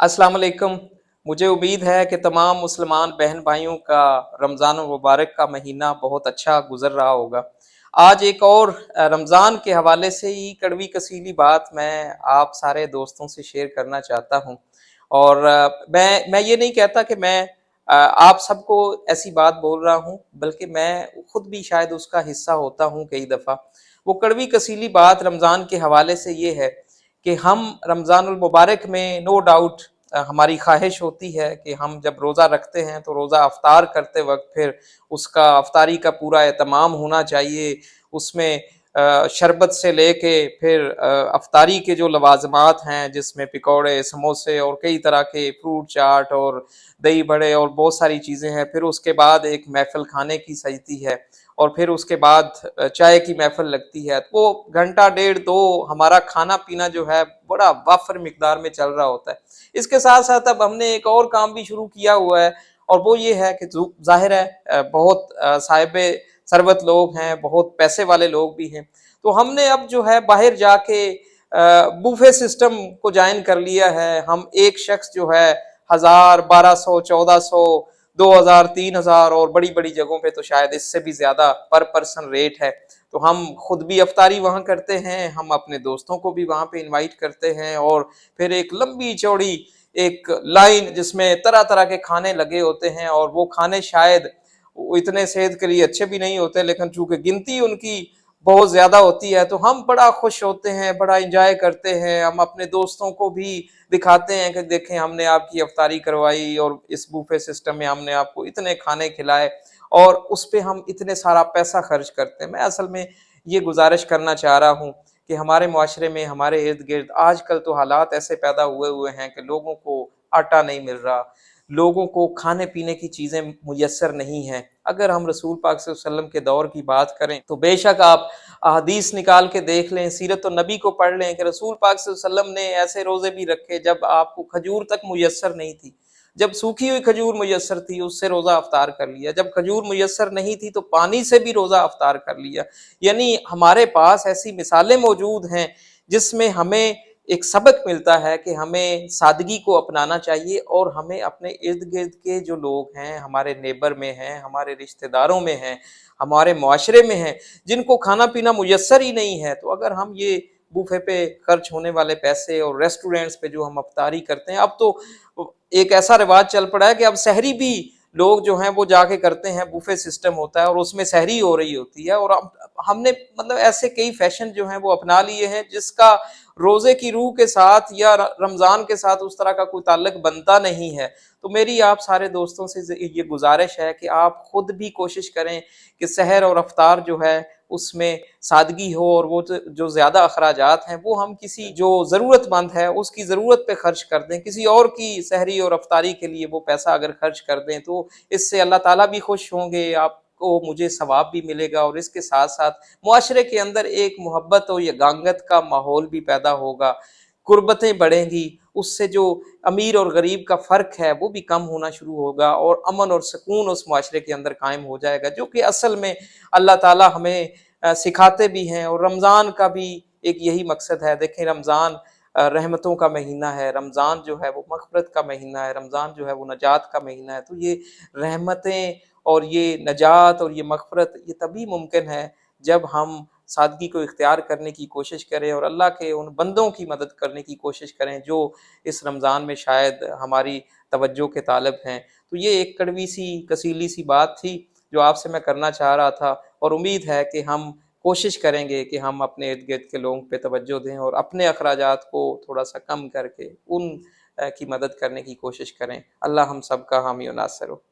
अस्सलाम वालेकुम। मुझे उम्मीद है कि तमाम मुसलमान बहन भाइयों का रमज़ान मुबारक का महीना बहुत अच्छा गुजर रहा होगा। आज एक और रमज़ान के हवाले से ही कड़वी कसीली बात मैं आप सारे दोस्तों से शेयर करना चाहता हूँ। और मैं ये नहीं कहता कि मैं आप सबको ऐसी बात बोल रहा हूँ, बल्कि मैं खुद भी शायद उसका हिस्सा होता हूँ कई दफ़ा। वो कड़वी कसीली बात रमज़ान के हवाले से ये है कि हम रमज़ानुल मुबारक में नो डाउट हमारी ख्वाहिश होती है कि हम जब रोज़ा रखते हैं तो रोज़ा अफ्तार करते वक्त फिर उसका अफ्तारी का पूरा एहतमाम होना चाहिए। उसमें शरबत से लेके फिर अफ्तारी के जो लवाजमात हैं जिसमें पकौड़े, समोसे और कई तरह के फ्रूट चाट और दही बड़े और बहुत सारी चीज़ें हैं। फिर उसके बाद एक महफिल खाने की सजती है और फिर उसके बाद चाय की महफिल लगती है। तो वो घंटा डेढ़ दो हमारा खाना पीना जो है बड़ा वाफर मिकदार में चल रहा होता है। इसके साथ साथ अब हमने एक और काम भी शुरू किया हुआ है, और वो ये है कि जाहिर है बहुत साहिबे सरबत लोग हैं, बहुत पैसे वाले लोग भी हैं। तो हमने अब जो है बाहर जाके बूफे सिस्टम को ज्वाइन कर लिया है। हम एक शख्स जो है 1000, 1200, 1400, 2000, 3000 और बड़ी बड़ी जगहों पे तो शायद इससे भी ज्यादा पर पर्सन रेट है। तो हम खुद भी अफ्तारी वहां करते हैं, हम अपने दोस्तों को भी वहां पे इनवाइट करते हैं, और फिर एक लंबी चौड़ी एक लाइन जिसमें तरह तरह के खाने लगे होते हैं। और वो खाने शायद वो इतने सेहत के लिए अच्छे भी नहीं होते, लेकिन चूंकि गिनती उनकी बहुत ज्यादा होती है तो हम बड़ा खुश होते हैं, बड़ा इंजॉय करते हैं। हम अपने दोस्तों को भी दिखाते हैं कि देखें हमने आपकी अफ्तारी करवाई और इस बूफे सिस्टम में हमने आपको इतने खाने खिलाए, और उस पे हम इतने सारा पैसा खर्च करते हैं। मैं असल में ये गुजारिश करना चाह रहा हूँ कि हमारे मुआशरे में, हमारे इर्द गिर्द आजकल तो हालात ऐसे पैदा हुए हुए हैं कि लोगों को आटा नहीं मिल रहा, लोगों को खाने पीने की चीज़ें मुयस्सर नहीं हैं। अगर हम रसूल पाक सल्लल्लाहु अलैहि वसल्लम के दौर की बात करें तो बेशक आप हदीस निकाल के देख लें, सीरत और नबी को पढ़ लें कि रसूल पाक सल्लल्लाहु अलैहि वसल्लम ने ऐसे रोज़े भी रखे जब आपको खजूर तक मुयस्सर नहीं थी। जब सूखी हुई खजूर मुयस्सर थी उससे रोज़ा अफ्तार कर लिया, जब खजूर मुयस्सर नहीं थी तो पानी से भी रोज़ा अफ्तार कर लिया। यानी हमारे पास ऐसी मिसालें मौजूद हैं जिसमें हमें एक सबक मिलता है कि हमें सादगी को अपनाना चाहिए, और हमें अपने इर्द गिर्द के जो लोग हैं, हमारे नेबर में हैं, हमारे रिश्तेदारों में हैं, हमारे मुआशरे में हैं, जिनको खाना पीना मुयस्सर ही नहीं है, तो अगर हम ये बूफे पे खर्च होने वाले पैसे और रेस्टोरेंट्स पे जो हम अफ्तारी करते हैं, अब तो एक ऐसा रिवाज चल पड़ा है कि अब सहरी भी लोग जो हैं वो जाके करते हैं, बूफे सिस्टम होता है और उसमें सहरी हो रही होती है। और अब हमने मतलब ऐसे कई फैशन जो हैं वो अपना लिए हैं जिसका रोजे की रूह के साथ या रमजान के साथ उस तरह का कोई ताल्लुक बनता नहीं है। तो मेरी आप सारे दोस्तों से ये गुजारिश है कि आप खुद भी कोशिश करें कि सहर और अफ्तार जो है उसमें सादगी हो, और वो जो ज्यादा अखराजात हैं वो हम किसी जो जरूरतमंद है उसकी जरूरत पे खर्च कर दें। किसी और की सहरी और अफ्तारी के लिए वो पैसा अगर खर्च कर दें तो इससे अल्लाह ताला भी खुश होंगे, आपको मुझे सवाब भी मिलेगा, और इसके साथ साथ मुआशरे के अंदर एक मोहब्बत और यगांगत का माहौल भी पैदा होगा, कुर्बतें बढ़ेंगी। उससे जो अमीर और गरीब का फ़र्क है वो भी कम होना शुरू होगा, और अमन और सुकून उस मुआशरे के अंदर कायम हो जाएगा, जो कि असल में अल्लाह ताला हमें सिखाते भी हैं। और रमज़ान का भी एक यही मकसद है। देखें, रमज़ान रहमतों का महीना है, रमज़ान जो है वो मग़फ़िरत का महीना है, रमज़ान जो है वो नजात का महीना है। तो ये रहमतें और ये नजात और ये मग़फ़िरत ये तभी मुमकिन है जब हम सादगी को इख्तियार करने की कोशिश करें और अल्लाह के उन बंदों की मदद करने की कोशिश करें जो इस रमज़ान में शायद हमारी तवज्जो के तालिब हैं। तो ये एक कड़वी सी कसीली सी बात थी जो आपसे मैं करना चाह रहा था, और उम्मीद है कि हम कोशिश करेंगे कि हम अपने इर्द गिर्द के लोगों पे तवज्जो दें और अपने अखराजात को थोड़ा सा कम करके उन की मदद करने की कोशिश करें। अल्लाह हम सब का हामी और नासिर हो।